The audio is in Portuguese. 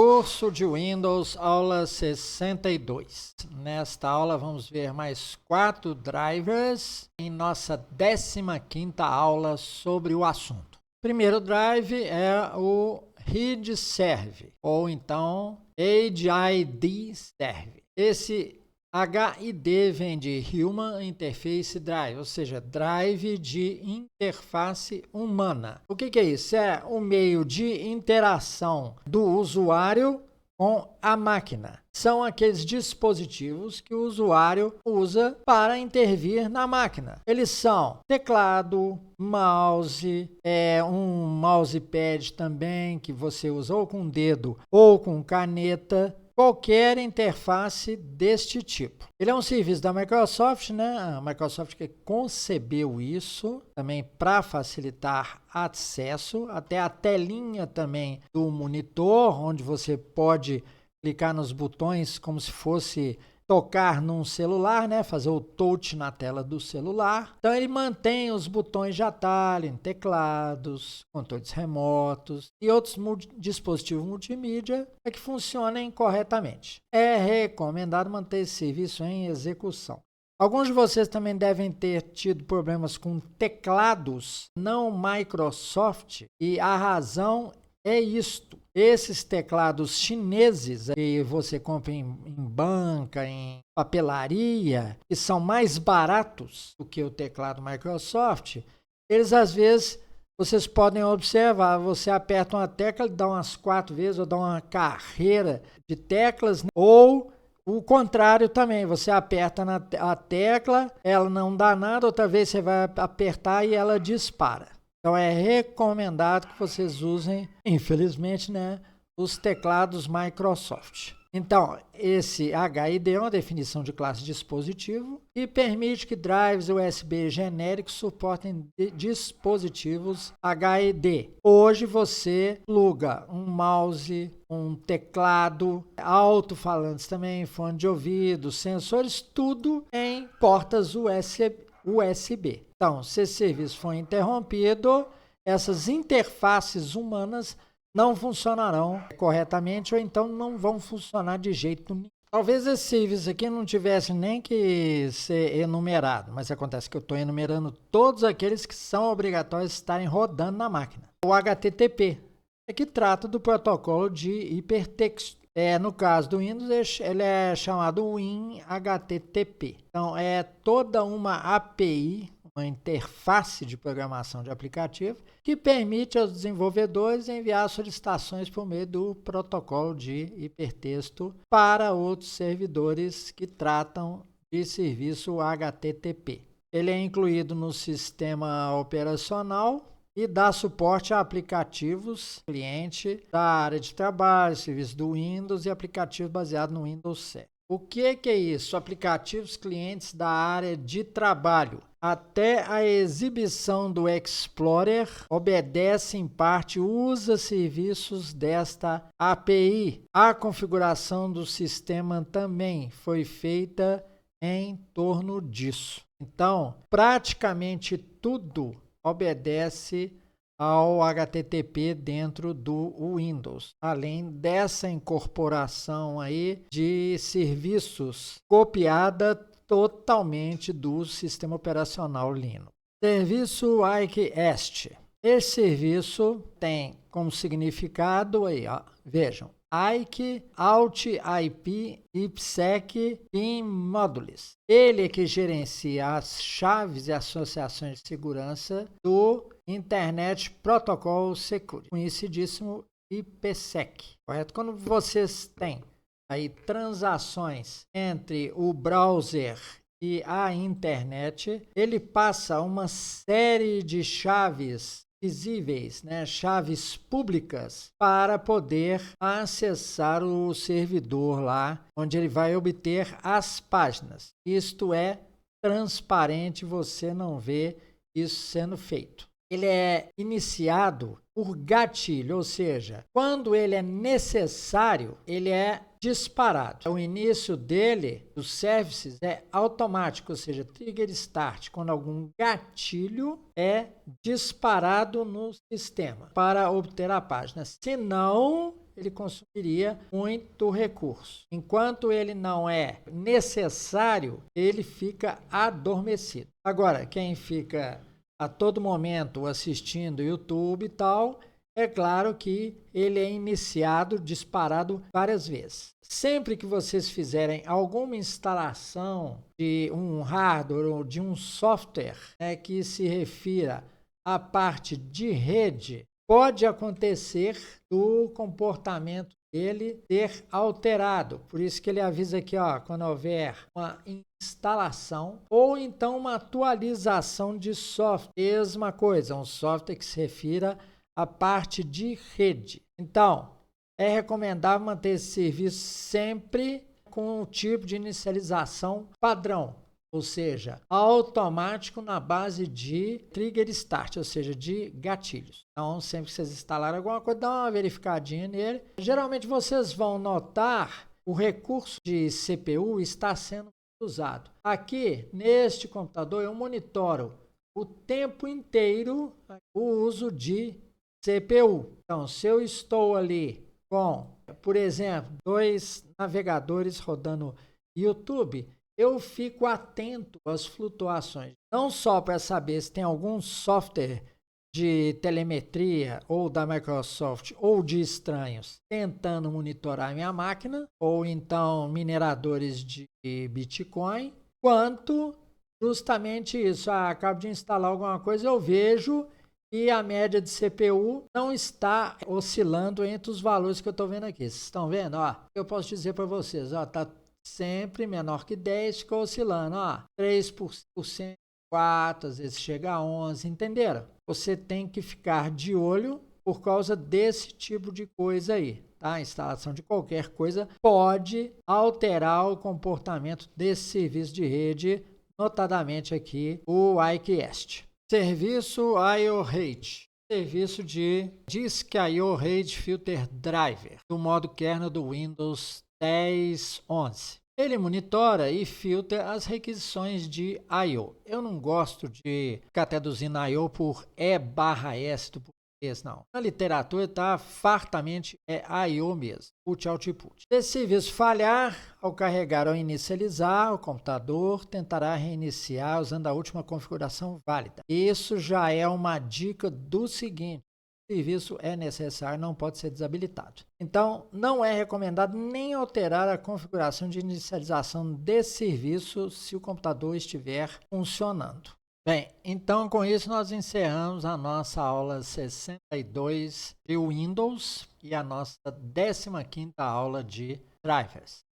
Curso de Windows, aula 62. Nesta aula vamos ver mais 4 drivers em nossa 15ª aula sobre o assunto. O primeiro drive é o HID-Serve, ou então HID-Serve. Esse HID vem de Human Interface Drive, ou seja, drive de interface humana. O que é isso? É o meio de interação do usuário com a máquina. São aqueles dispositivos que o usuário usa para intervir na máquina. Eles são teclado, mouse, um mousepad também que você usa ou com o dedo ou com caneta. Qualquer interface deste tipo. Ele é um serviço da Microsoft, né? A Microsoft que concebeu isso também para facilitar acesso, até a telinha também do monitor, onde você pode clicar nos botões como se fosse tocar num celular, né? Fazer o touch na tela do celular. Então ele mantém os botões de atalho em teclados, controles remotos e outros dispositivos multimídia para que funcionem corretamente. É recomendado manter esse serviço em execução. Alguns de vocês também devem ter tido problemas com teclados não Microsoft e a razão é isto. Esses teclados chineses que você compra em banca, em papelaria, que são mais baratos do que o teclado Microsoft, eles às vezes, vocês podem observar, você aperta uma tecla, dá umas 4 vezes, ou dá uma carreira de teclas, ou o contrário também, você aperta a tecla, ela não dá nada, outra vez você vai apertar e ela dispara. Então, é recomendado que vocês usem, infelizmente, né, os teclados Microsoft. Então, esse HID é uma definição de classe dispositivo e permite que drives USB genéricos suportem dispositivos HID. Hoje, você pluga um mouse, um teclado, alto-falantes também, fone de ouvido, sensores, tudo em portas USB. Então, se esse serviço for interrompido, essas interfaces humanas não funcionarão corretamente ou então não vão funcionar de jeito nenhum. Talvez esse serviço aqui não tivesse nem que ser enumerado, mas acontece que eu estou enumerando todos aqueles que são obrigatórios estarem rodando na máquina. O HTTP é que trata do protocolo de hipertexto. No caso do Windows, ele é chamado WinHTTP. Então, é toda uma API, uma interface de programação de aplicativo, que permite aos desenvolvedores enviar solicitações por meio do protocolo de hipertexto para outros servidores que tratam de serviço HTTP. Ele é incluído no sistema operacional e dá suporte a aplicativos cliente da área de trabalho, serviço do Windows e aplicativos baseados no Windows 7. O que é isso? Aplicativos clientes da área de trabalho. Até a exibição do Explorer obedece em parte, usa serviços desta API. A configuração do sistema também foi feita em torno disso. Então, praticamente tudo obedece ao HTTP dentro do Windows, além dessa incorporação aí de serviços copiada totalmente do sistema operacional Linux. Serviço IKEST. Esse serviço tem como significado aí, ó, vejam, IKE, Alt IP, IPsec e Modules. Ele é que gerencia as chaves e associações de segurança do Internet Protocol Security, conhecidíssimo IPsec, correto? Quando vocês têm aí transações entre o browser e a internet, ele passa uma série de chaves visíveis, né, chaves públicas, para poder acessar o servidor lá, onde ele vai obter as páginas. Isto é transparente, você não vê isso sendo feito. Ele é iniciado por gatilho, ou seja, quando ele é necessário, ele é disparado. O início dele, dos services, é automático, ou seja, trigger start, quando algum gatilho é disparado no sistema para obter a página. Se não, ele consumiria muito recurso. Enquanto ele não é necessário, ele fica adormecido. Agora, quem fica a todo momento assistindo YouTube e tal, é claro que ele é iniciado, disparado várias vezes. Sempre que vocês fizerem alguma instalação de um hardware ou de um software, que se refira à parte de rede, pode acontecer do comportamento dele ser alterado. Por isso que ele avisa aqui, quando houver uma instalação ou então uma atualização de software. Mesma coisa, um software que se refira à parte de rede. Então, é recomendável manter esse serviço sempre com o tipo de inicialização padrão, ou seja, automático na base de trigger start, ou seja, de gatilhos. Então, sempre que vocês instalarem alguma coisa, dá uma verificadinha nele. Geralmente, vocês vão notar o recurso de CPU está sendo usado. Aqui, neste computador, eu monitoro o tempo inteiro o uso de CPU. Então, se eu estou ali com, por exemplo, 2 navegadores rodando YouTube, eu fico atento às flutuações, não só para saber se tem algum software de telemetria ou da Microsoft ou de estranhos tentando monitorar minha máquina, ou então mineradores de Bitcoin, quanto justamente isso. Acabo de instalar alguma coisa, eu vejo e a média de CPU não está oscilando entre os valores que eu estou vendo aqui. Vocês estão vendo? Eu posso dizer para vocês, está sempre menor que 10, fica oscilando, 3%, 4%, às vezes chega a 11%, entenderam? Você tem que ficar de olho por causa desse tipo de coisa aí, tá? A instalação de qualquer coisa pode alterar o comportamento desse serviço de rede, notadamente aqui o iCast. Serviço IO-RAID. Serviço de Disk IO-RAID Filter Driver, do modo kernel do Windows 10.11. Ele monitora e filtra as requisições de I/O. Eu não gosto de ficar traduzindo I/O por E/S do português, não. Na literatura está fartamente I/O mesmo, input-output. Se esse serviço falhar, ao carregar ou inicializar, o computador tentará reiniciar usando a última configuração válida. Isso já é uma dica do seguinte: o serviço é necessário, não pode ser desabilitado. Então, não é recomendado nem alterar a configuração de inicialização desse serviço se o computador estiver funcionando. Bem, então com isso nós encerramos a nossa aula 62 de Windows e a nossa 15ª aula de drivers.